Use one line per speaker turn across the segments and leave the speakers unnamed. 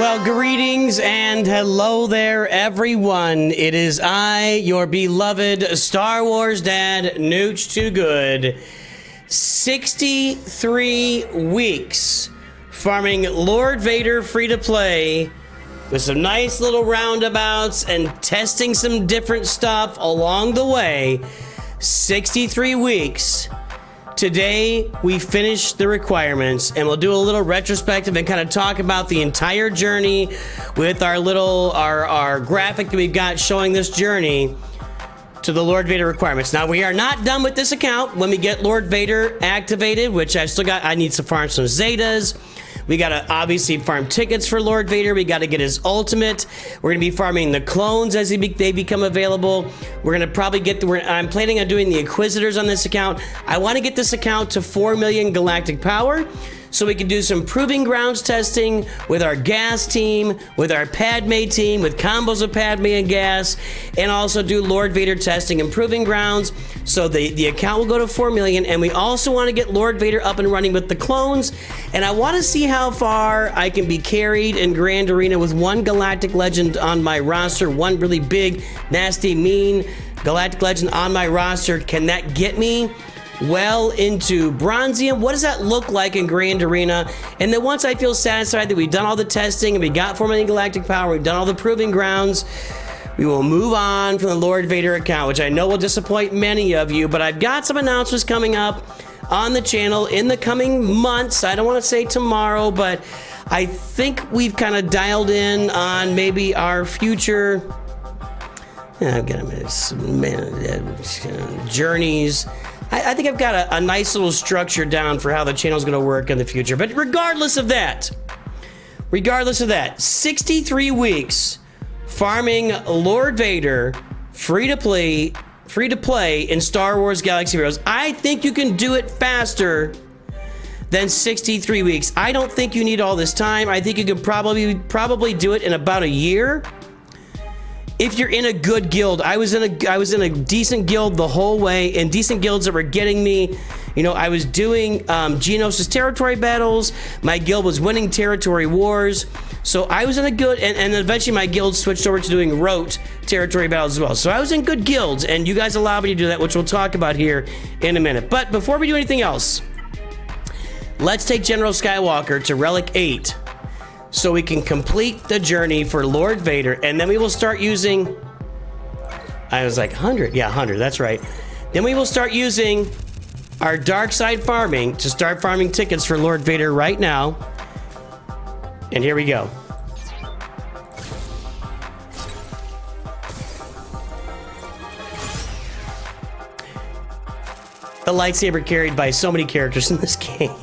Well, greetings and hello there, everyone. It is I, your beloved Star Wars dad, Nooch Too Good. 63 weeks farming Lord Vader free-to-play with some nice little roundabouts and testing some different stuff along the way. 63 weeks. Today, we finish the requirements, and we'll do a little retrospective and kind of talk about the entire journey with our little, our graphic that we've got showing this journey to the Lord Vader requirements. Now, we are not done with this account when we get Lord Vader activated, which I've still got. I need to farm some Zetas. We gotta obviously farm tickets for Lord Vader. We gotta get his ultimate. We're gonna be farming the clones as they become available. We're gonna probably get I'm planning on doing the Inquisitors on this account. I want to get this account to 4 million galactic power, so we can do some proving grounds testing with our gas team, with our Padme team, with combos of Padme and gas, and also do Lord Vader testing and proving grounds. So the account will go to 4 million, and we also want to get Lord Vader up and running with the clones, and I want to see how far I can be carried in Grand Arena with one Galactic Legend on my roster, one really big, nasty, mean Galactic Legend on my roster. Can that get me well into Bronzium? What does that look like in Grand Arena? And then once I feel satisfied that we've done all the testing and we got 4 million galactic power, we've done all the proving grounds, we will move on from the Lord Vader account, which I know will disappoint many of you, but I've got some announcements coming up on the channel in the coming months. I don't want to say tomorrow, but I think we've kind of dialed in on maybe our future journeys. I think I've got a nice little structure down for how the channel's going to work in the future. But regardless of that, 63 weeks farming Lord Vader free to play in Star Wars Galaxy of Heroes. I think you can do it faster than 63 weeks. I don't think you need all this time. I think you could probably do it in about a year. If you're in a good guild. I was in a decent guild the whole way, and decent guilds that were getting me. You know, I was doing Geonosis territory battles. My guild was winning territory wars. So I was in a good, and eventually my guild switched over to doing rote territory battles as well. So I was in good guilds, and you guys allowed me to do that, which we'll talk about here in a minute. But before we do anything else, let's take General Skywalker to Relic 8. So we can complete the journey for Lord Vader, and then we will start using, I was like 100, yeah, 100, that's right. Then we will start using our dark side farming to start farming tickets for Lord Vader right now. And here we go. The lightsaber carried by so many characters in this game.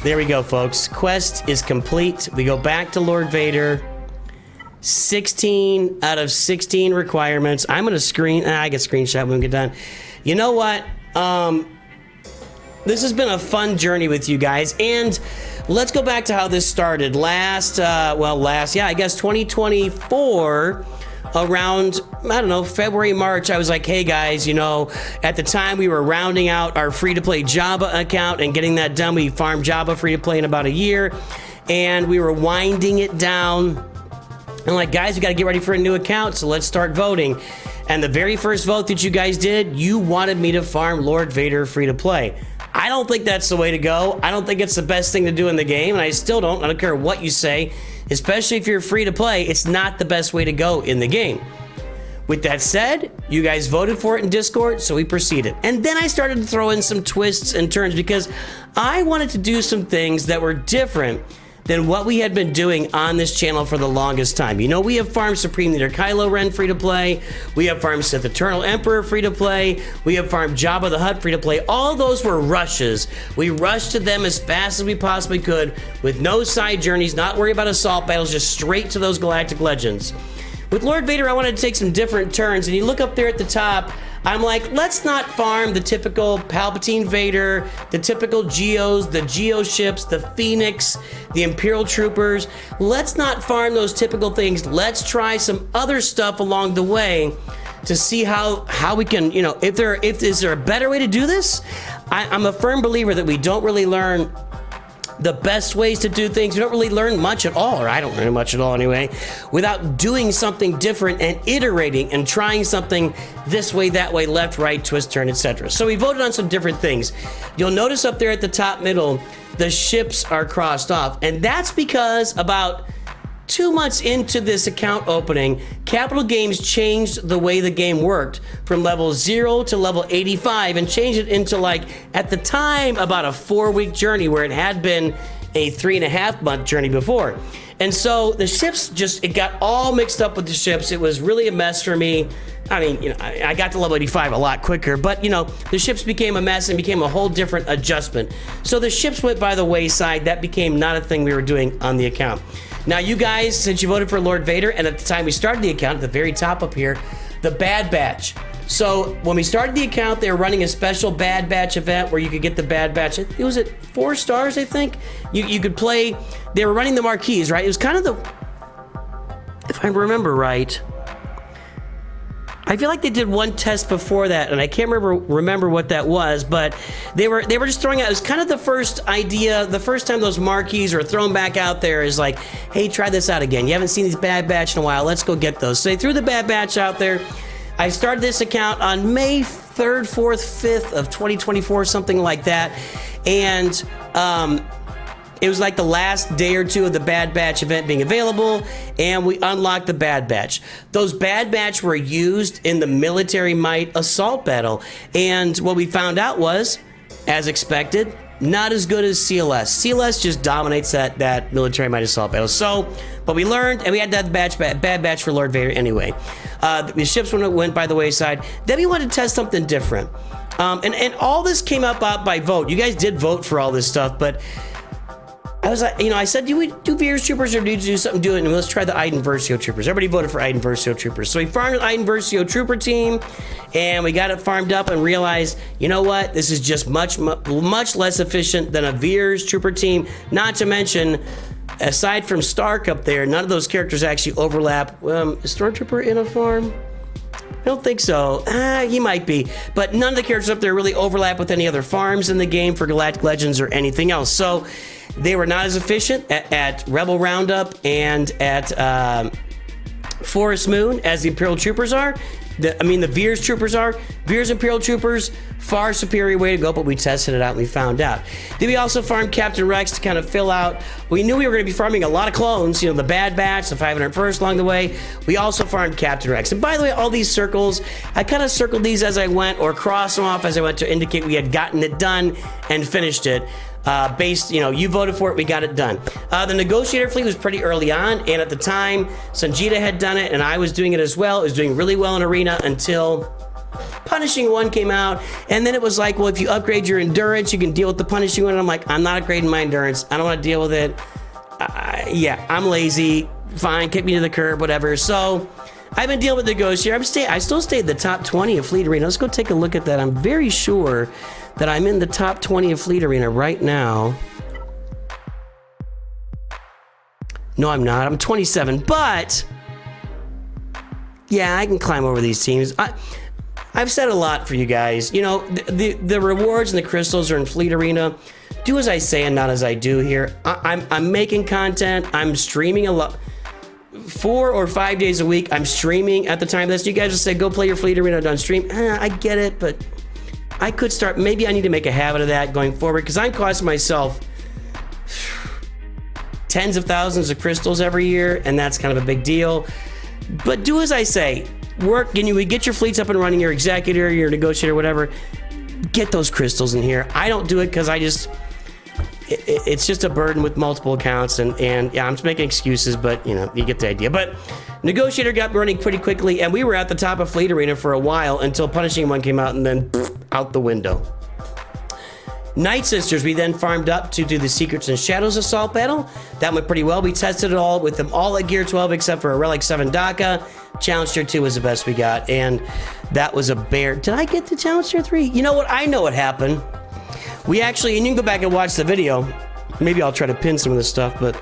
There we go, folks. Quest is complete. We go back to Lord Vader. 16 out of 16 requirements. I'm going to I get screenshot when we get done. You know what? This has been a fun journey with you guys. And let's go back to how this started. I guess 2024. Around, I don't know, February, March, I was like, hey guys, you know, at the time we were rounding out our free-to-play Jabba account and getting that done. We farmed Jabba free-to-play in about a year, and we were winding it down. I'm like, guys, we got to get ready for a new account, so let's start voting. And the very first vote that you guys did, you wanted me to farm Lord Vader free-to-play. I don't think that's the way to go. I don't think it's the best thing to do in the game, and I still don't. I don't care what you say. Especially if you're free to play, it's not the best way to go in the game. With that said, you guys voted for it in Discord, so we proceeded. And then I started to throw in some twists and turns because I wanted to do some things that were different than what we had been doing on this channel for the longest time. You know, we have farmed Supreme Leader Kylo Ren free to play. We have farmed Sith Eternal Emperor free to play. We have farmed Jabba the Hutt free to play. All those were rushes. We rushed to them as fast as we possibly could with no side journeys, not worry about assault battles, just straight to those Galactic Legends. With Lord Vader, I wanted to take some different turns, and you look up there at the top, I'm like, let's not farm the typical Palpatine Vader, the typical Geos, the Geo ships, the Phoenix, the Imperial Troopers. Let's not farm those typical things. Let's try some other stuff along the way to see how we can, you know, is there a better way to do this? I'm a firm believer that we don't really learn the best ways to do things. You don't really learn much at all, or I don't learn much at all anyway, without doing something different and iterating and trying something this way, that way, left, right, twist, turn, etc. So we voted on some different things. You'll notice up there at the top middle, the ships are crossed off, and that's because about 2 months into this account opening, Capital Games changed the way the game worked from level 0 to level 85 and changed it into, like, at the time, about a 4-week journey where it had been a 3.5-month journey before. And so the ships just, it got all mixed up with the ships. It was really a mess for me. I mean, you know, I got to level 85 a lot quicker, but, you know, the ships became a mess and became a whole different adjustment. So the ships went by the wayside. That became not a thing we were doing on the account. Now, you guys, since you voted for Lord Vader, and at the time we started the account, at the very top up here, the Bad Batch. So when we started the account, they were running a special Bad Batch event where you could get the Bad Batch. It was at 4 stars, I think. You could play. They were running the marquees, right? It was kind of the, if I remember right, I feel like they did one test before that, and I can't remember what that was, but they were just throwing out, it was kind of the first idea, the first time those marquees were thrown back out there is like, hey, try this out again. You haven't seen these Bad Batch in a while. Let's go get those. So they threw the Bad Batch out there. I started this account on May 3rd, 4th, 5th of 2024, something like that. And it was like the last day or two of the Bad Batch event being available, and we unlocked the Bad Batch. Those Bad Batch were used in the Military Might Assault Battle, and what we found out was, as expected, not as good as CLS. CLS just dominates that Military Might Assault Battle. So, but we learned, and we had that Bad Batch for Lord Vader anyway. The ships went by the wayside. Then we wanted to test something different. And all this came up by vote. You guys did vote for all this stuff, but I was like, you know, I said, do we do Veers Troopers or do you do something, do it, and let's try the Iden Versio Troopers. Everybody voted for Iden Versio Troopers. So we farmed an Iden Versio Trooper team, and we got it farmed up and realized, you know what, this is just much less efficient than a Veers Trooper team. Not to mention, aside from Stark up there, none of those characters actually overlap. Is Stormtrooper in a farm? I don't think so. He might be. But none of the characters up there really overlap with any other farms in the game for Galactic Legends or anything else. So they were not as efficient at Rebel Roundup and at Forest Moon as the Imperial Troopers are. The Veers Troopers are. Veers Imperial Troopers, far superior way to go, but we tested it out and we found out. Then we also farmed Captain Rex to kind of fill out. We knew we were going to be farming a lot of clones, you know, the Bad Batch, the 501st along the way. We also farmed Captain Rex. And by the way, all these circles, I kind of circled these as I went or crossed them off as I went to indicate we had gotten it done and finished it. Based, you know, you voted for it, we got it done. The Negotiator fleet was pretty early on, and at the time, Sanjita had done it, and I was doing it as well. It was doing really well in Arena until Punishing One came out, and then it was like, well, if you upgrade your endurance, you can deal with the Punishing One. And I'm like, I'm not upgrading my endurance. I don't want to deal with it. Yeah, I'm lazy. Fine, kick me to the curb, whatever. So I've been dealing with Negotiator. I still stayed in the top 20 of Fleet Arena. Let's go take a look at that. I'm very sure that I'm in the top 20 of Fleet Arena right now. No, I'm not. I'm 27, but yeah, I can climb over these teams. I've said a lot for you guys. You know, the rewards and the crystals are in Fleet Arena. Do as I say and not as I do here. I'm making content. I'm streaming a lot. 4 or 5 days a week, I'm streaming at the time of this. You guys just say, go play your Fleet Arena on stream. I get it, but I could start, maybe I need to make a habit of that going forward, because I'm costing myself tens of thousands of crystals every year, and that's kind of a big deal. But do as I say. Work, we get your fleets up and running, your executor, your negotiator, whatever. Get those crystals in here. I don't do it because it's just a burden with multiple accounts, and yeah, I'm just making excuses, but you know, you get the idea. But Negotiator got running pretty quickly, and we were at the top of Fleet Arena for a while until Punishing One came out, and then out the window. Night Sisters, we then farmed up to do the Secrets and Shadows Assault Battle. That went pretty well. We tested it all with them all at Gear 12 except for a Relic 7 DACA. Challenge Tier 2 was the best we got, and that was a bear. Did I get to Challenge Tier 3? You know what? I know what happened. We actually, and you can go back and watch the video. Maybe I'll try to pin some of this stuff, but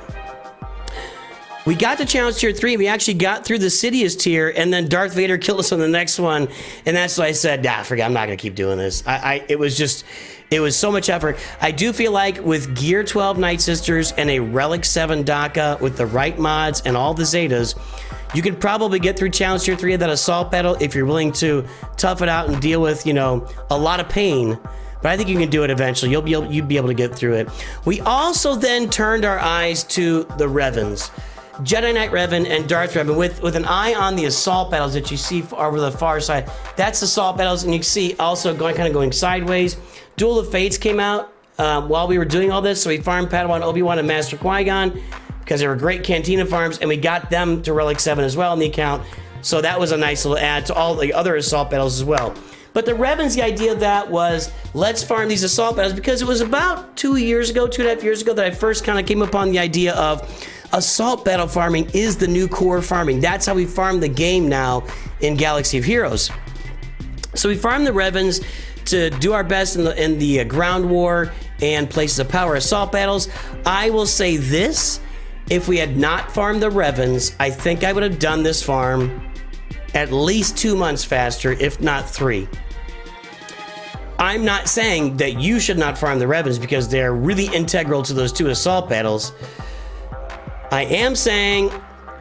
we got to Challenge Tier 3. We actually got through the Sidious tier, and then Darth Vader killed us on the next one, and that's why I said, forget, I'm not going to keep doing this. It was just, It was so much effort. I do feel like with Gear 12 Night Sisters and a Relic 7 DACA with the right mods and all the Zetas, you can probably get through Challenge Tier 3 of that assault battle if you're willing to tough it out and deal with, you know, a lot of pain. But I think you can do it eventually. You'd be able to get through it. We also then turned our eyes to the Revens. Jedi Knight Revan and Darth Revan with an eye on the assault battles that you see over the far side. That's assault battles, and you can see also going sideways. Duel of Fates came out while we were doing all this, so we farmed Padawan, Obi-Wan, and Master Qui-Gon because they were great Cantina farms, and we got them to Relic 7 as well in the account. So that was a nice little add to all the other assault battles as well. But the Revens, the idea of that was, let's farm these assault battles, because it was about 2.5 years ago that I first kind of came upon the idea of assault battle farming is the new core farming. That's how we farm the game now in Galaxy of Heroes. So we farm the Revens to do our best in the ground war and places of power assault battles. I will say this, if we had not farmed the Revens, I think I would have done this farm at least 2 months faster, if not 3. I'm not saying that you should not farm the Revens because they're really integral to those 2 assault battles. I am saying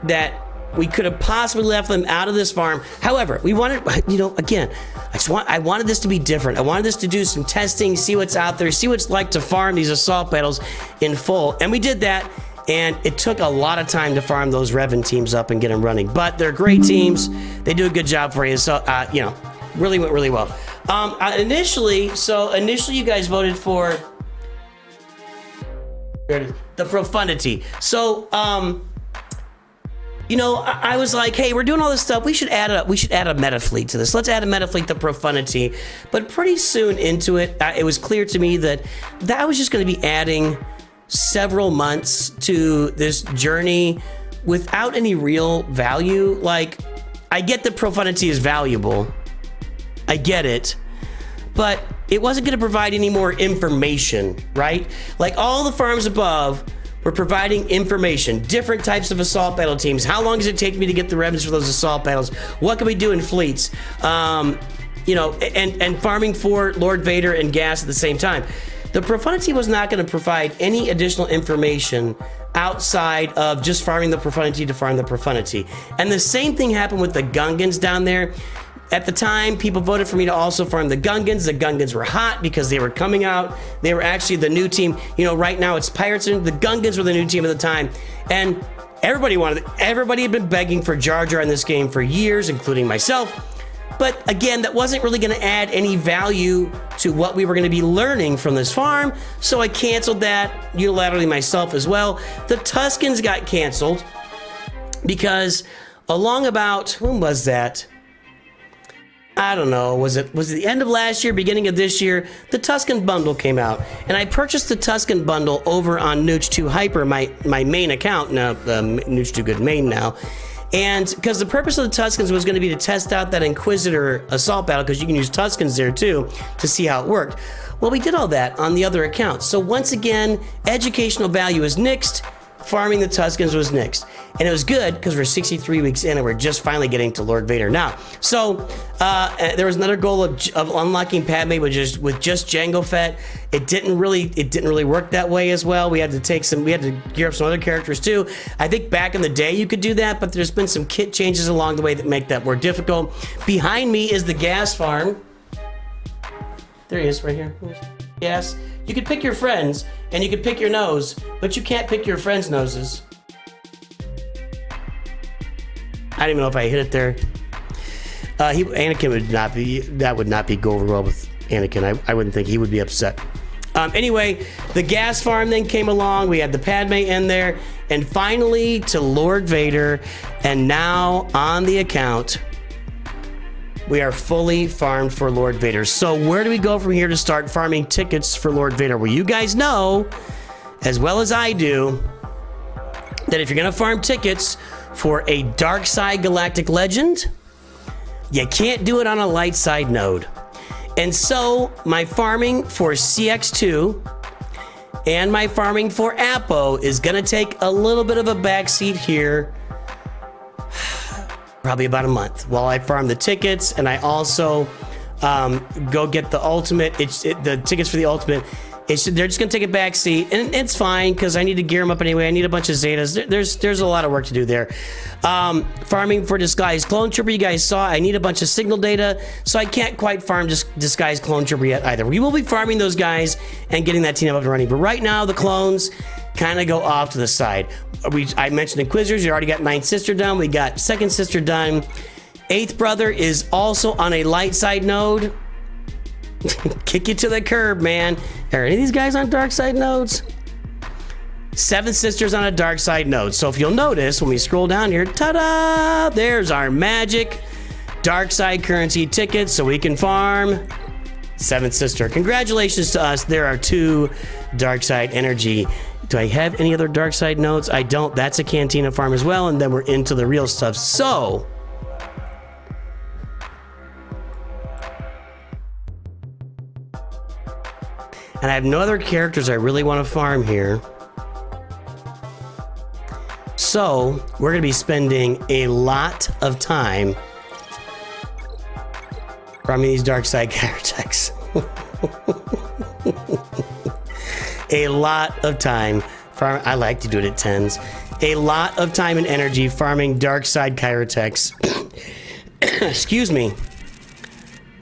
that we could have possibly left them out of this farm. However, we wanted, you know, again, I wanted this to be different. I wanted this to do some testing, see what's out there, see what it's like to farm these assault battles in full. And we did that. And it took a lot of time to farm those Revan teams up and get them running. But they're great teams. They do a good job for you. So, you know, really went really well. Initially you guys voted for the profundity. So, you know, I was like, hey, we're doing all this stuff. We should add a meta fleet to this. Let's add a meta fleet to profundity. But pretty soon into it, it was clear to me that I was just going to be adding several months to this journey without any real value. Like, I get that profundity is valuable. I get it. But it wasn't going to provide any more information, right? Like, all the farms above were providing information, different types of assault battle teams. How long does it take me to get the Revens for those assault battles? What can we do in fleets? You know, and farming for Lord Vader and gas at the same time. The profundity was not going to provide any additional information outside of just farming the profundity to farm the profundity. And the same thing happened with the Gungans down there. At the time, people voted for me to also farm the Gungans. The Gungans were hot because they were coming out. They were actually the new team. You know, right now it's Pirates, and the Gungans were the new team at the time. And everybody had been begging for Jar Jar in this game for years, including myself. But again, that wasn't really going to add any value to what we were going to be learning from this farm. So I canceled that unilaterally myself as well. The Tuskens got canceled because along about, when was that? I don't know, was it the end of last year, beginning of this year? The Tusken bundle came out, and I purchased the Tusken bundle over on Nooch 2 Hyper, my main account now, Nooch 2 Good main now. And because the purpose of the Tuskens was going to be to test out that Inquisitor assault battle, because you can use Tuskens there too to see how it worked. Well, we did all that on the other accounts. So once again, educational value is nixed. Farming the Tuskens was nixed. And it was good because we're 63 weeks in and we're just finally getting to Lord Vader now. So there was another goal of unlocking Padme with just Jango Fett. It didn't really work that way as well. We had to gear up some other characters too. I think back in the day you could do that, but there's been some kit changes along the way that make that more difficult. Behind me is the gas farm. There he is, right here. Gas. You could pick your friends, and you could pick your nose, but you can't pick your friends' noses. I don't even know if I hit it there. Anakin would not be go over well with Anakin. I wouldn't think he would be upset. Anyway, the gas farm then came along. We had the Padme in there, and finally to Lord Vader, and now on the account, we are fully farmed for Lord Vader. So where do we go from here to start farming tickets for Lord Vader? Well, you guys know, as well as I do, that if you're going to farm tickets for a dark side galactic legend, you can't do it on a light side node. And so my farming for CX2 and my farming for Apo is going to take a little bit of a backseat here. Probably about a month while I farm the tickets, and I also go get the ultimate. The tickets for the ultimate. They're just gonna take a back seat, and it's fine because I need to gear them up anyway. I need a bunch of Zetas. There's a lot of work to do there. Farming for Disguised Clone Trooper, you guys saw. I need a bunch of signal data, so I can't quite farm Disguised Clone Trooper yet either. We will be farming those guys and getting that team up and running. But right now, the clones kind of go off to the side. I mentioned Inquisitors. You already got 9th Sister done. We got 2nd Sister done. 8th Brother is also on a light side node. Kick you to the curb, man. Are any of these guys on dark side nodes? 7th Sister's on a dark side node. So if you'll notice, when we scroll down here, ta-da! There's our magic dark side currency tickets so we can farm 7th Sister. Congratulations to us. There are 2 dark side energy. Do I have any other dark side nodes? I don't. That's a Cantina farm as well. And then we're into the real stuff. So and I have no other characters I really want to farm here. So we're going to be spending a lot of time farming these dark side Kyrotechs. A lot of time. I like to do it at 10s. A lot of time and energy farming dark side Kyrotechs. Excuse me.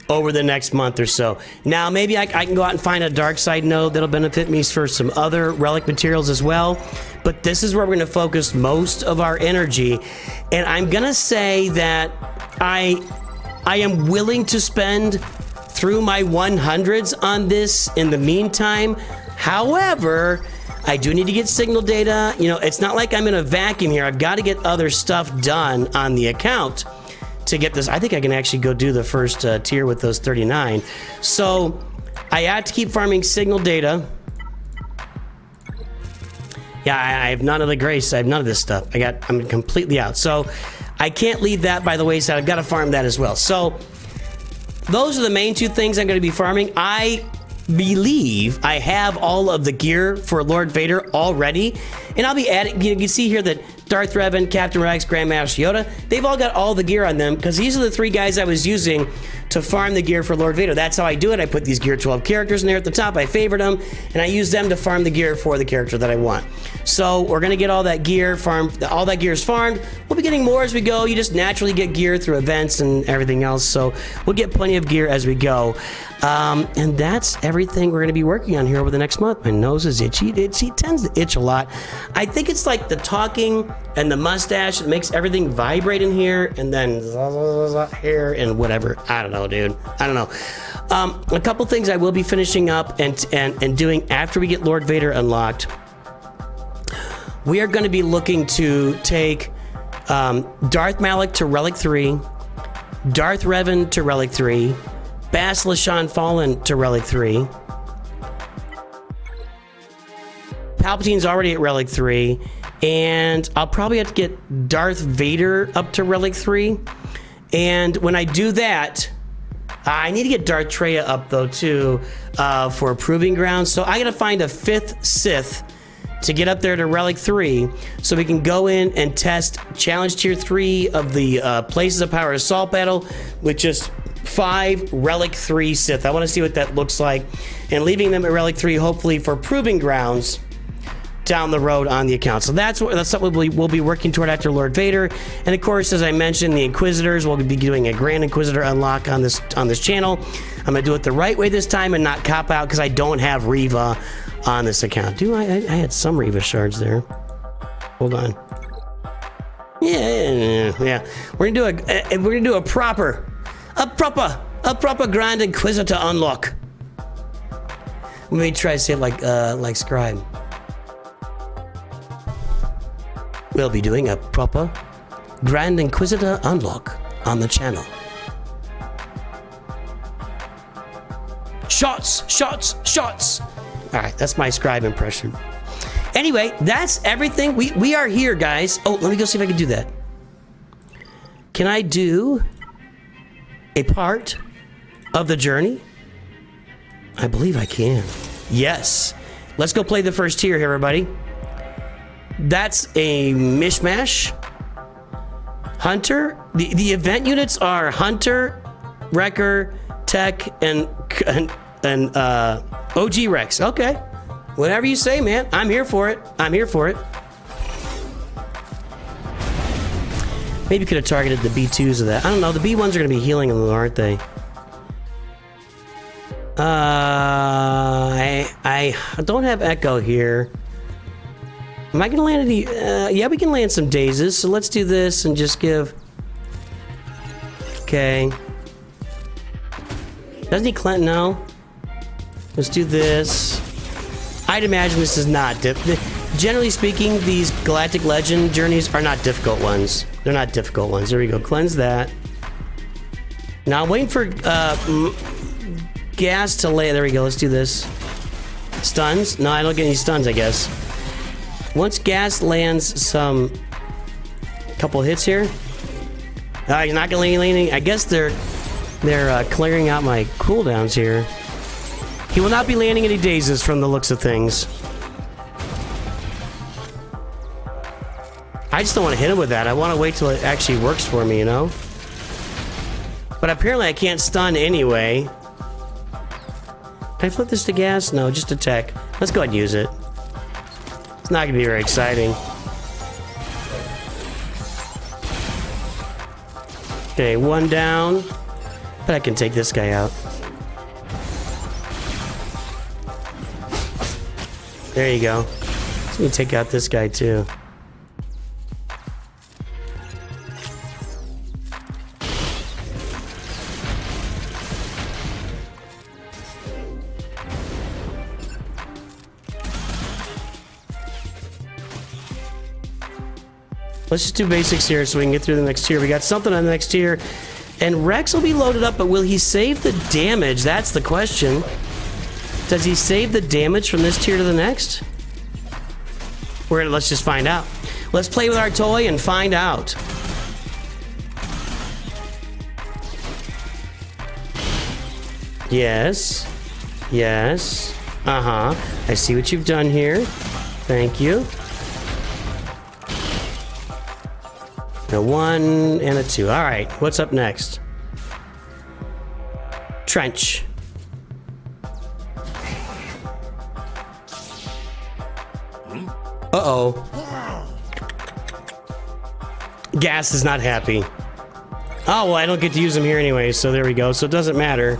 Over the next month or so. Now, maybe I can go out and find a dark side node that'll benefit me for some other relic materials as well. But this is where we're going to focus most of our energy. And I'm going to say that I am willing to spend through my 100s on this in the meantime. However, I do need to get signal data. You know, it's not like I'm in a vacuum here. I've got to get other stuff done on the account to get this. I think I can actually go do the first tier with those 39. So I have to keep farming signal data. Yeah, I have none of the grace. I have none of this stuff. I'm completely out. So I can't leave that by the wayside. I've got to farm that as well. So those are the main 2 things I'm going to be farming. I believe I have all of the gear for Lord Vader already, and I'll be adding. You can see here that Darth Revan, Captain Rex, Grandmaster Yoda, they've all got all the gear on them because these are the 3 guys I was using to farm the gear for Lord Vader. That's how I do it. I put these Gear 12 characters in there at the top. I favored them, and I use them to farm the gear for the character that I want. So we're going to get all that gear farmed. All that gear is farmed. We'll be getting more as we go. You just naturally get gear through events and everything else. So we'll get plenty of gear as we go. And that's everything we're going to be working on here over the next month. My nose is itchy. It tends to itch a lot. I think it's like the talking and the mustache. It makes everything vibrate in here, and then hair and whatever. I don't know, dude. I don't know. A couple things I will be finishing up and doing after we get Lord Vader unlocked. We are going to be looking to take Darth Malak to Relic 3, Darth Revan to Relic 3, Bas-Lashan Fallen to Relic 3. Palpatine's already at Relic 3, and I'll probably have to get Darth Vader up to Relic 3. And when I do that, I need to get Darth Traya up though too for Proving Grounds. So I gotta find a 5th Sith to get up there to Relic 3 so we can go in and test Challenge Tier 3 of the Places of Power Assault Battle with just 5 Relic 3 Sith. I want to see what that looks like, and leaving them at Relic 3 hopefully for Proving Grounds down the road on the account. So that's something we'll be working toward after Lord Vader. And of course, as I mentioned, the Inquisitors, we'll be doing a Grand Inquisitor unlock on this channel. I'm gonna do it the right way this time and not cop out because I don't have Reva on this account. I had some Reva shards there. Hold on. Yeah. We're gonna do a proper Grand Inquisitor unlock. Let me try to say it like Scribe. We'll be doing a proper Grand Inquisitor unlock on the channel. Shots! All right, that's my Scribe impression. Anyway, that's everything. We are here, guys. Oh, let me go see if I can do that. Can I do a part of the journey? I believe I can. Yes. Let's go play the first tier here, everybody. That's a mishmash. Hunter. The event units are Hunter, Wrecker, Tech, and OG Rex. Okay. Whatever you say, man. I'm here for it. I'm here for it. Maybe could have targeted the B2s of that. I don't know. The B1s are going to be healing them, aren't they? I don't have Echo here. Am I going to land any... yeah, we can land some Dazes. So let's do this and just give... Okay. Doesn't he Clinton now? Let's do this. I'd imagine this is not... Generally speaking, these Galactic Legend journeys are not difficult ones. They're not difficult ones. There we go. Cleanse that. Now I'm waiting for gas to lay. There we go. Let's do this. Stuns? No, I don't get any stuns, I guess. Once gas lands some... couple hits here. He's not gonna land anything. I guess they're clearing out my cooldowns here. He will not be landing any dazes from the looks of things. I just don't want to hit him with that. I want to wait till it actually works for me, you know? But apparently I can't stun anyway. Can I flip this to gas? No, just attack. Let's go ahead and use it. It's not going to be very exciting. Okay, one down. But I can take this guy out. There you go. Let me take out this guy too. Let's just do basics here so we can get through the next tier. We got something on the next tier. And Rex will be loaded up, but will he save the damage? That's the question. Does he save the damage from this tier to the next? Let's just find out. Let's play with our toy and find out. Yes. Yes. Uh-huh. I see what you've done here. Thank you. A 1 and a 2. All right, what's up next? Trench. Uh-oh. Gas is not happy. Oh, well, I don't get to use them here anyway, so there we go. So it doesn't matter.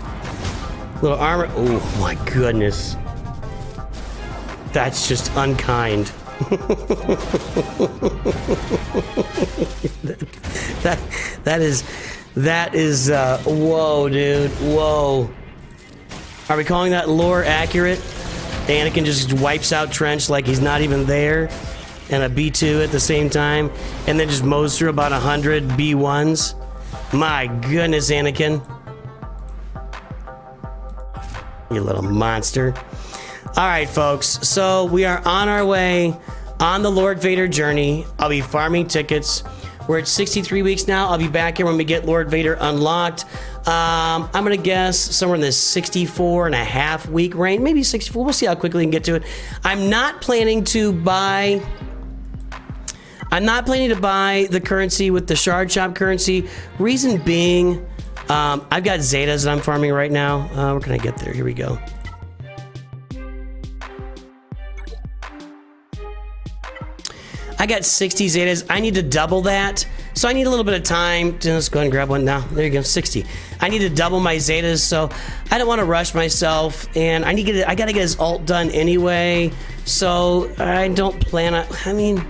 Little armor. Oh, my goodness. That's just unkind. that is whoa, dude, whoa. Are we calling that lore accurate? Anakin just wipes out Trench like he's not even there, and a B2 at the same time, and then just mows through about 100 B1s. My goodness, Anakin, you little monster. All right, folks, so we are on our way on the Lord Vader journey. I'll be farming tickets. We're at 63 weeks now. I'll be back here when we get Lord Vader unlocked. I'm going to guess somewhere in the 64 and a half week range, maybe 64. We'll see how quickly we can get to it. I'm not planning to buy the currency with the shard shop currency. Reason being, I've got Zetas that I'm farming right now. Where can I get there? Here we go. I got 60 Zetas. I need to double that. So I need a little bit of time. Let's go ahead and grab one now. There you go, 60. I need to double my Zetas, so I don't want to rush myself. And I got to get his ult done anyway. So I don't plan on... I mean,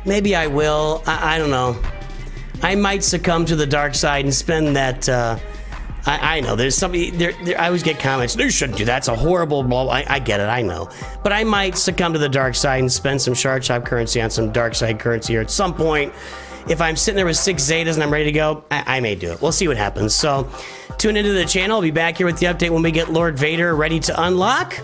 maybe I will. I don't know. I might succumb to the dark side and spend that... I know there's somebody there. I always get comments. You shouldn't do that. It's a horrible blah. I get it. I know, but I might succumb to the dark side and spend some shard shop currency on some dark side currency here at some point. If I'm sitting there with 6 Zetas and I'm ready to go, I may do it. We'll see what happens. So, tune into the channel. I'll be back here with the update when we get Lord Vader ready to unlock.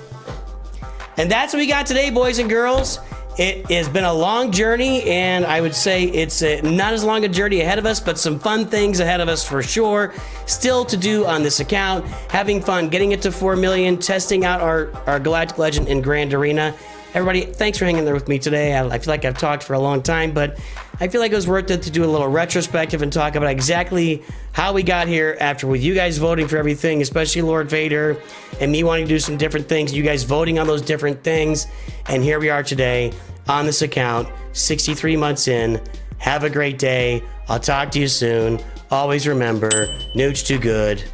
And that's what we got today, boys and girls. It has been a long journey, and I would say it's not as long a journey ahead of us, but some fun things ahead of us for sure. Still to do on this account, having fun, getting it to 4 million, testing out our Galactic Legend in Grand Arena. Everybody, thanks for hanging there with me today. I feel like I've talked for a long time, but I feel like it was worth it to do a little retrospective and talk about exactly how we got here after with you guys voting for everything, especially Lord Vader, and me wanting to do some different things, you guys voting on those different things. And here we are today on this account, 63 months in. Have a great day. I'll talk to you soon. Always remember, Nooch too good.